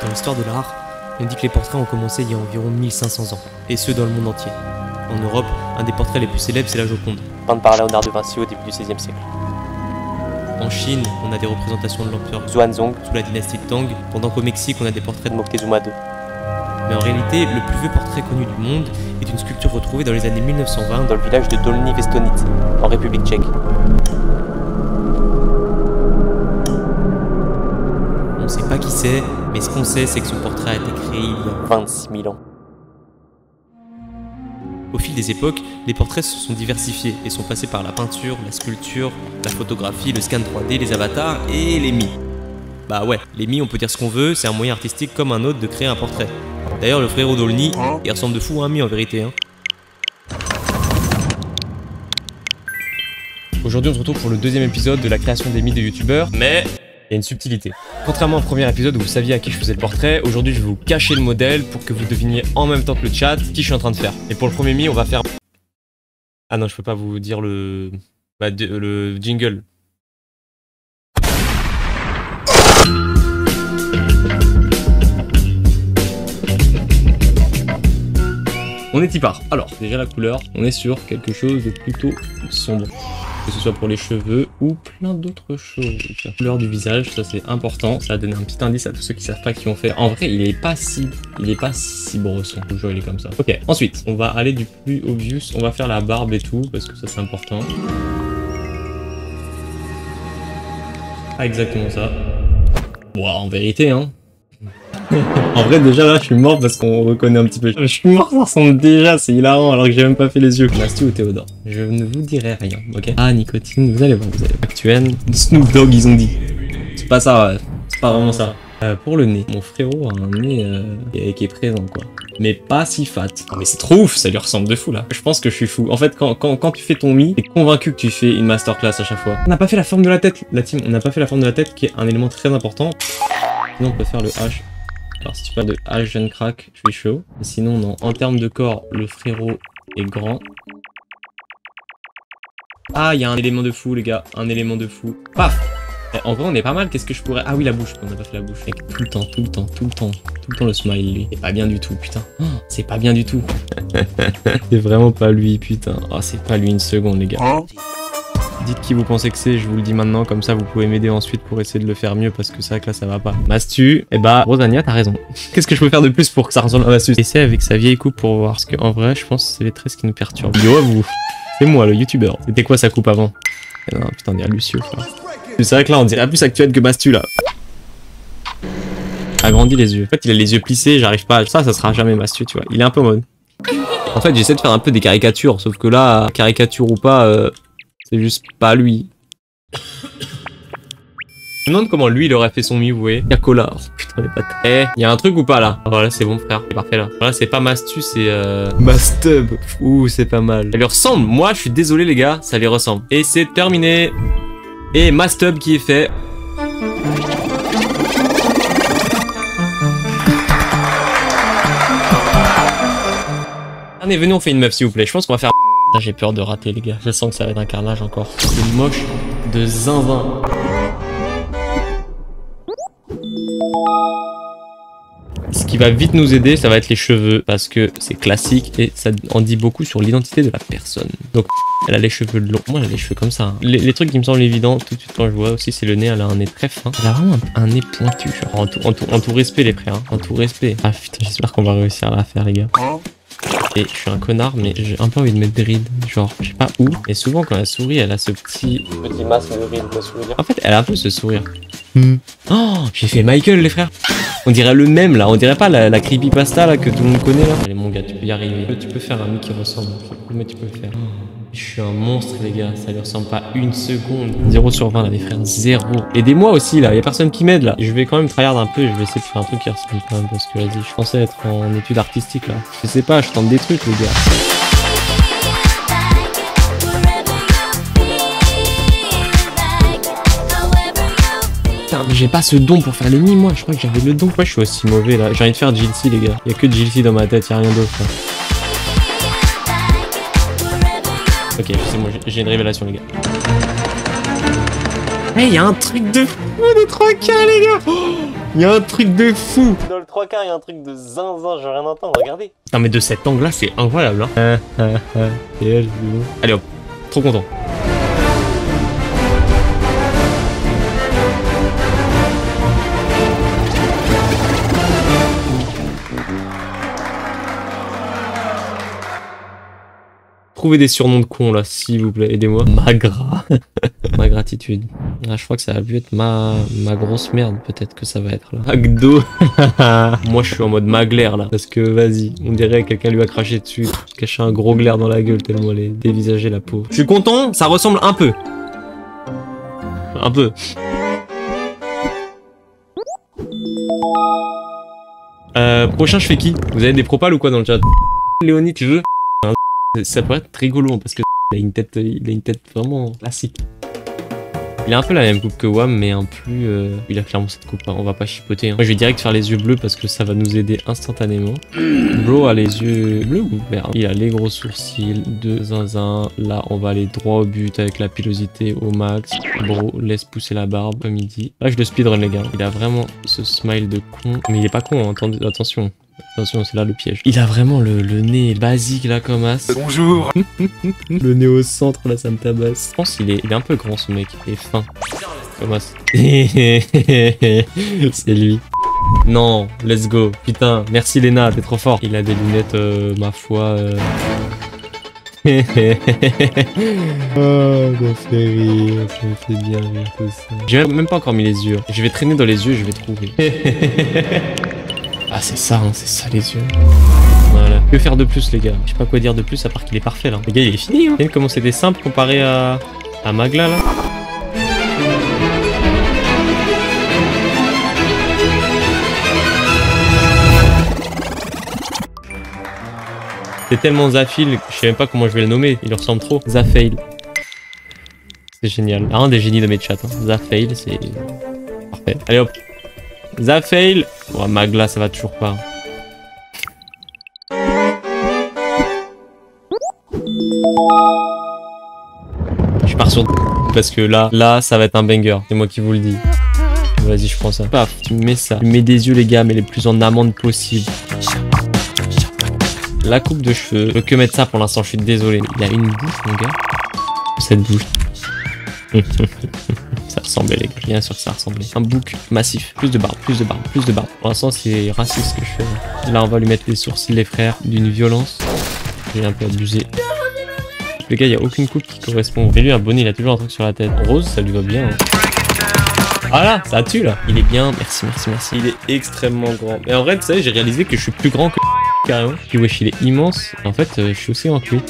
Dans l'histoire de l'art, on dit que les portraits ont commencé il y a environ 1500 ans, et ce dans le monde entier. En Europe, un des portraits les plus célèbres, c'est la Joconde, peinte par Léonard de Vinci au début du XVIe siècle. En Chine, on a des représentations de l'empereur Xuanzong sous la dynastie Tang, pendant qu'au Mexique, on a des portraits de Moctezuma II. Mais en réalité, le plus vieux portrait connu du monde est une sculpture retrouvée dans les années 1920 dans le village de Dolní Věstonice, en République tchèque. On ne sait pas qui c'est, mais ce qu'on sait, c'est que ce portrait a été créé il y a 26 000 ans. Au fil des époques, les portraits se sont diversifiés et sont passés par la peinture, la sculpture, la photographie, le scan 3D, les avatars et les mis. Bah ouais, les mis, on peut dire ce qu'on veut, c'est un moyen artistique comme un autre de créer un portrait. D'ailleurs, le frérot Dolní, il ressemble de fou à un mis en vérité. Aujourd'hui, on se retrouve pour le deuxième épisode de la création des mis de youtubeurs, mais il y a une subtilité. Contrairement au premier épisode où vous saviez à qui je faisais le portrait, aujourd'hui je vais vous cacher le modèle pour que vous deviniez en même temps que le chat qui je suis en train de faire. Et pour le premier mis, on va faire... Ah non, je peux pas vous dire le jingle. On est y part. Alors, déjà la couleur, on est sur quelque chose de plutôt sombre. Que ce soit pour les cheveux ou plein d'autres choses. La couleur du visage, ça c'est important. Ça va donner un petit indice à tous ceux qui savent pas qui ont fait. En vrai, il est pas si brosson. Je vous jure, il est comme ça. Ok, ensuite, on va aller du plus obvious. On va faire la barbe et tout, parce que ça c'est important. Ah, exactement ça. Bon, en vérité, hein. En vrai, déjà là, je suis mort parce qu'on reconnaît un petit peu. Je suis mort, ça ressemble déjà, c'est hilarant alors que j'ai même pas fait les yeux. Masty ou Théodore? Je ne vous dirai rien, ok? Ah, nicotine, vous allez voir, vous allez voir. Actuel, Snoop Dogg, ils ont dit. C'est pas ça, ouais. C'est pas vraiment ça. Pour le nez, mon frérot a un nez qui est présent, quoi. Mais pas si fat. Non mais c'est trop ouf, ça lui ressemble de fou, là. Je pense que je suis fou. En fait, quand tu fais ton mi, t'es convaincu que tu fais une masterclass à chaque fois. On n'a pas fait la forme de la tête, la team. On n'a pas fait la forme de la tête, qui est un élément très important. Sinon, on peut faire le H. Alors si tu parles de H, jeune crack, je suis chaud. Mais sinon, non. En termes de corps, le frérot est grand. Ah, il y a un élément de fou, les gars. Un élément de fou. Paf! En vrai, on est pas mal. Qu'est-ce que je pourrais... Ah oui, la bouche. On n'a pas fait la bouche. Mec, tout le temps le smile, lui. C'est pas bien du tout, putain. Oh, c'est pas bien du tout. C'est vraiment pas lui, putain. Oh, c'est pas lui une seconde, les gars. Dites qui vous pensez que c'est, je vous le dis maintenant, comme ça vous pouvez m'aider ensuite pour essayer de le faire mieux parce que c'est vrai que là ça va pas. Mastu, eh bah Rosania, t'as raison. Qu'est-ce que je peux faire de plus pour que ça ressemble à Mastu? Essaye avec sa vieille coupe pour voir, parce qu'en vrai je pense que c'est les traits qui nous perturbent. Yo à vous, c'est moi le youtubeur. C'était quoi sa coupe avant? Eh non putain, on dirait Lucio frère. C'est vrai que là on dirait plus actuel que Mastu là. Agrandis les yeux. En fait il a les yeux plissés, j'arrive pas à ça sera jamais Mastu tu vois. Il est un peu en mode. En fait j'essaie de faire un peu des caricatures, sauf que là, caricature ou pas... c'est juste pas lui. Je me demande comment lui il aurait fait son mi, vous voyez. Yakola. Oh, putain les pattes. Eh, y a un truc ou pas là? Voilà, c'est bon frère, c'est parfait là. Voilà, c'est pas Mastu, c'est Mastub. Ouh, c'est pas mal. Elle lui ressemble. Moi, je suis désolé les gars, ça lui ressemble. Et c'est terminé. Et Mastub qui est fait. Allez, venez, on fait une meuf s'il vous plaît. Je pense qu'on va faire... J'ai peur de rater les gars, je sens que ça va être un carnage encore. C'est moche de zinzin. Ce qui va vite nous aider, ça va être les cheveux, parce que c'est classique et ça en dit beaucoup sur l'identité de la personne. Donc elle a les cheveux longs, moi elle a les cheveux comme ça. Hein. Les trucs qui me semblent évidents tout de suite quand je vois aussi, c'est le nez, elle a un nez très fin. Elle a vraiment un nez pointu, genre en tout respect les frères, hein. En tout respect. Ah putain, j'espère qu'on va réussir à la faire les gars. Et je suis un connard, mais j'ai un peu envie de mettre des rides, genre, je sais pas où. Et souvent, quand elle sourit, elle a ce petit masque de rides, le sourire. En fait, elle a un peu ce sourire. Oh, j'ai fait Michael, les frères. On dirait le même, là. On dirait pas la creepypasta, là, que tout le monde connaît, là. Allez, mon gars, tu peux y arriver. Tu peux faire un mi qui ressemble. Mais tu peux le faire. Je suis un monstre, les gars. Ça lui ressemble pas une seconde. 0 sur 20, là, les frères. 0. Aidez-moi aussi, là. Y a personne qui m'aide, là. Je vais quand même tryhard un peu. Je vais essayer de faire un truc qui ressemble quand même. Parce que, vas-y, je pensais être en études artistiques, là. Je sais pas, je tente des trucs, les gars. Putain, mais j'ai pas ce don pour faire les mi, moi. Je crois que j'avais le don. Pourquoi je suis aussi mauvais, là? J'ai envie de faire Jilcy, les gars. Y a que Jilcy dans ma tête. Y a rien d'autre, là. Ok, c'est moi, j'ai une révélation les gars. Hey, y a un truc de fou des 3 quarts, les gars. Il y a un truc de fou. Dans le 3 quarts, il y a un truc de zinzin, j'ai rien entendu, regardez. Non mais de cet angle-là, c'est incroyable. Hein. Allez hop, trop content. Trouvez des surnoms de cons là, s'il vous plaît, aidez-moi. Magra. Ma gratitude. Ah, je crois que ça a dû être ma grosse merde, peut-être que ça va être là. Magdo. Moi je suis en mode maglaire là. Parce que vas-y, on dirait que quelqu'un lui a craché dessus. Caché un gros glaire dans la gueule tellement elle est dévisagée la peau. Je suis content, ça ressemble un peu. Un peu. Prochain je fais qui? Vous avez des propals ou quoi dans le chat? Léonie, tu veux? Ça pourrait être rigolo parce que il a une tête vraiment classique. Il a un peu la même coupe que Wam, mais un plus... Il a clairement cette coupe, hein. On va pas chipoter. Hein. Moi je vais direct faire les yeux bleus parce que ça va nous aider instantanément. Bro a les yeux bleus ou verts? Il a les gros sourcils de zinzin. Là on va aller droit au but avec la pilosité au max. Bro laisse pousser la barbe comme il dit. Là je le speedrun les gars. Il a vraiment ce smile de con. Mais il est pas con, hein. Attention. Attention, c'est là le piège. Il a vraiment le nez basique là comme as. Bonjour. Le nez au centre là, ça me tabasse. Je pense qu'il est un peu grand ce mec, il est fin. Comme as. C'est lui. Non, let's go. Putain, merci Léna, t'es trop fort. Il a des lunettes, ma foi. Oh, ça fait rire, ça me fait bien rire tout ça. J'ai même pas encore mis les yeux. Je vais traîner dans les yeux, je vais trouver. Ah c'est ça, hein, c'est ça les yeux. Voilà. Que faire de plus les gars? Je sais pas quoi dire de plus à part qu'il est parfait là. Les gars il est fini hein. Et comment c'était simple comparé à Magla là. C'est tellement Zafil, je sais même pas comment je vais le nommer, il ressemble trop. Zafail. C'est génial. Un des génies de mes chats. Hein. Zafail, c'est parfait. Allez hop. Zafail. Oh, Magla, ça va toujours pas. Je pars sur parce que là, ça va être un banger. C'est moi qui vous le dis. Vas-y, je prends ça. Paf, tu me mets ça. Tu me mets des yeux, les gars, mais les plus en amande possible. La coupe de cheveux. Je peux que mettre ça pour l'instant, je suis désolé. Il y a une bouche, mon gars. Cette bouche. Ça ressemblait les gars, bien sûr que ça ressemblait. Un bouc massif, plus de barbe, plus de barbe, plus de barbe. Pour l'instant c'est raciste ce que je fais. Là on va lui mettre les sourcils les frères d'une violence. J'ai un peu abusé. Les gars, il n'y a aucune coupe qui correspond. Mais lui un bonnet, il a toujours un truc sur la tête. Rose, ça lui va bien. Hein. Voilà, ça tue là. Il est bien, merci, merci, merci. Il est extrêmement grand. Mais en vrai, tu sais, j'ai réalisé que je suis plus grand que carrément. Puis wesh, il est immense. Et en fait, je suis aussi en cul.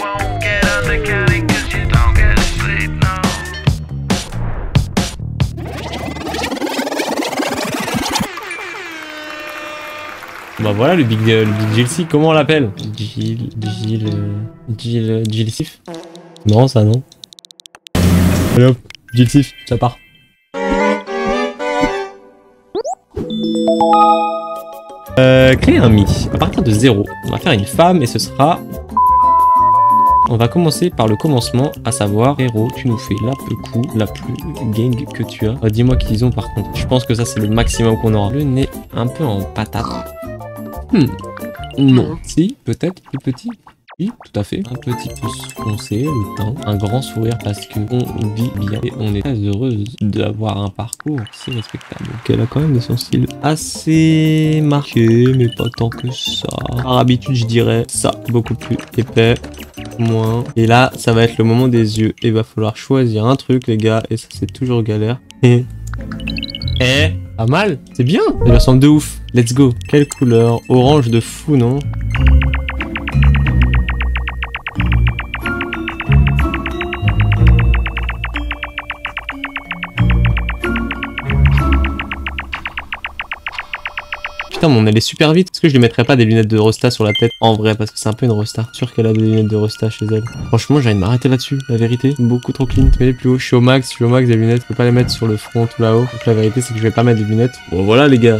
Bah voilà le Big Jilsif, comment on l'appelle? Jilsif? Non, ça non. Allez hop, Jilsif, ça part. Créer un mi. À partir de 0, on va faire une femme et ce sera... On va commencer par le commencement, à savoir, héros, tu nous fais la peu coup, la plus gang que tu as. Dis-moi qu'ils ont par contre. Je pense que ça c'est le maximum qu'on aura. Le nez un peu en patate. Non. Si, peut-être plus petit. Oui, tout à fait. Un petit pouce foncé, le teint, un grand sourire parce que on vit bien et on est très heureuse d'avoir un parcours si respectable. Donc elle a quand même des sourcils assez marqués, mais pas tant que ça. Par habitude, je dirais ça, beaucoup plus épais, moins. Et là, ça va être le moment des yeux. Il va falloir choisir un truc, les gars, et ça c'est toujours galère. Pas mal, c'est bien. Il ressemble de ouf. Let's go. Quelle couleur? Orange de fou, non? Putain, mais on allait super vite. Est-ce que je lui mettrais pas des lunettes de Rosta sur la tête? En vrai, parce que c'est un peu une Rosta. Sûr qu'elle a des lunettes de Rosta chez elle. Franchement, j'ai envie de m'arrêter là-dessus. La vérité, beaucoup trop clean. Mets les plus hauts. Je suis au max, des lunettes. Je peux pas les mettre sur le front tout là-haut. Donc la vérité, c'est que je vais pas mettre des lunettes. Bon, voilà les gars.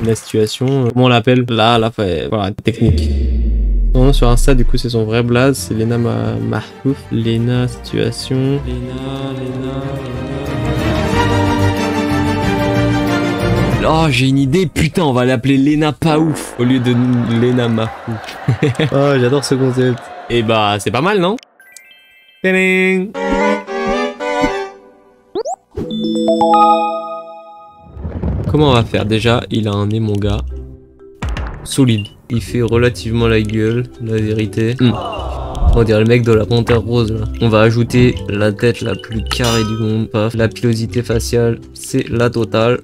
On Lena Situation. Comment on l'appelle? Là, voilà, technique. Son nom sur Insta, du coup, c'est son vrai blaze. C'est Lena Mahfouf. Lena Situation. Lena. Oh, j'ai une idée, putain, on va l'appeler Lena pas ouf au lieu de Lena Mahfouf. Oh, j'adore ce concept. Et bah, c'est pas mal, non? Tadang! Comment on va faire? Déjà, il a un nez, mon gars. Solide. Il fait relativement la gueule, la vérité. On dirait le mec de la Panthère Rose, là. On va ajouter la tête la plus carrée du monde. Paf. La pilosité faciale, c'est la totale.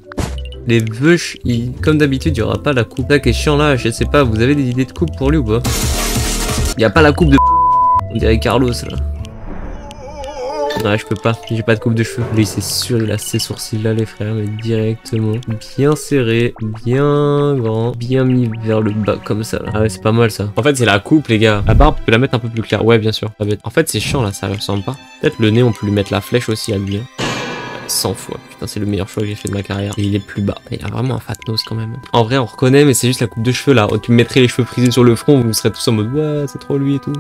Les veuches, comme d'habitude, il n'y aura pas la coupe. Ça qui est chiant là, je sais pas, vous avez des idées de coupe pour lui ou pas? Il n'y a pas la coupe de... On dirait Carlos, là. Ouais, je peux pas, j'ai pas de coupe de cheveux. Lui, c'est sûr, il a ses sourcils là, les frères, mais directement. Bien serré, bien grand, bien mis vers le bas, comme ça, là. Ah ouais, c'est pas mal, ça. En fait, c'est la coupe, les gars. La barbe, on peut la mettre un peu plus claire. Ouais, bien sûr. En fait, c'est chiant, là, ça ressemble pas. Peut-être le nez, on peut lui mettre la flèche aussi à lui, hein. 100 fois. Putain, c'est le meilleur choix que j'ai fait de ma carrière. Et il est plus bas. Il a vraiment un fat nose quand même. En vrai, on reconnaît, mais c'est juste la coupe de cheveux, là. Tu me mettrais les cheveux frisés sur le front, vous serez tous en mode, ouais, c'est trop lui et tout.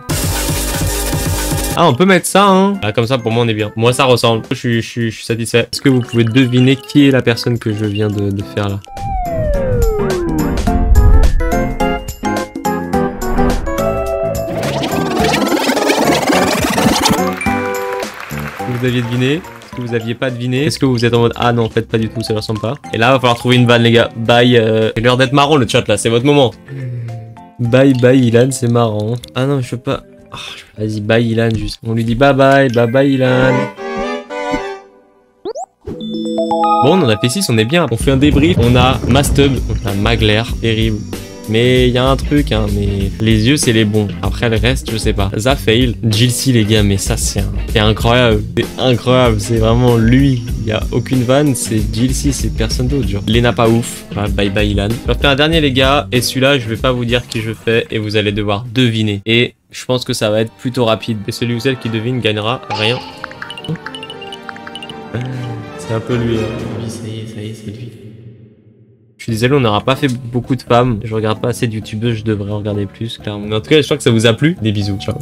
Ah, on peut mettre ça, hein. Ah, comme ça, pour moi, on est bien. Moi, ça ressemble. Je suis satisfait. Est-ce que vous pouvez deviner qui est la personne que je viens de faire, là? Vous aviez deviné? Est-ce que vous aviez pas deviné? Est-ce que vous êtes en mode, ah non, en fait, pas du tout, ça ressemble pas. Et là, va falloir trouver une vanne, les gars. Bye, c'est l'heure d'être marrant, le chat, là. C'est votre moment. Bye, Ilan, c'est marrant. Ah non, je peux pas... Vas-y, bye Ilan, juste. On lui dit bye bye Ilan. Bon, on en a fait 6, on est bien. On fait un débrief. On a Mastub, on a Magler, terrible. Mais il y a un truc, hein, mais les yeux, c'est les bons. Après, le reste, je sais pas. Zafail, Jilcy, les gars, mais ça, c'est incroyable. C'est incroyable, c'est vraiment lui. Il y a aucune vanne, c'est Jilcy, c'est personne d'autre, genre. Lena pas ouf. Voilà, bye Ilan. Je vais faire un dernier, les gars, et celui-là, je vais pas vous dire qui je fais, et vous allez devoir deviner. Et je pense que ça va être plutôt rapide. Et celui ou celle qui devine gagnera rien. C'est un peu lui. Lui, ça y est, c'est lui. Je suis désolé, on n'aura pas fait beaucoup de femmes. Je regarde pas assez de youtubeuses, je devrais en regarder plus, clairement. Mais en tout cas, j'espère que ça vous a plu. Des bisous, ciao.